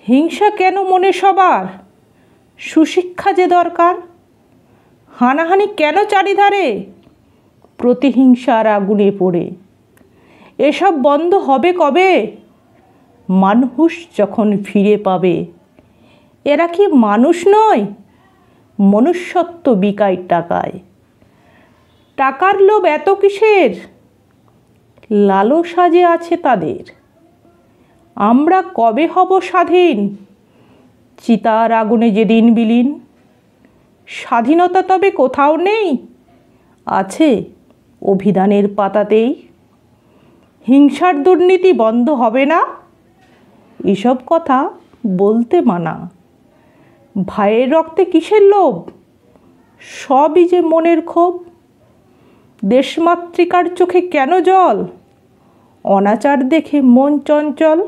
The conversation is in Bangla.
হিংসা কেন মনে সবার? সুশিক্ষা যে দরকার। হানাহানি কেন চারিধারে? প্রতিহিংসার আগুনে পড়ে। এসব বন্ধ হবে কবে? মানুষ যখন ফিরে পাবে। এরা কি মানুষ নয়? মনুষ্যত্ব বিকায় টাকায়। টাকার লোভ এত কিসের? লালসা যে আছে তাদের। আমরা কবে হব স্বাধীন? চিতার আগুনে যেদিন বিলীন। স্বাধীনতা তবে কোথাও নেই? আছে অভিধানের পাতাতেই। হিংসার দুর্নীতি বন্ধ হবে না? এসব কথা বলতে মানা। ভাইয়ের রক্তে কিসের লোভ? সবই যে মনের ক্ষোভ। দেশমাতৃকার চোখে কেন জল? অনাচার দেখে মন চঞ্চল।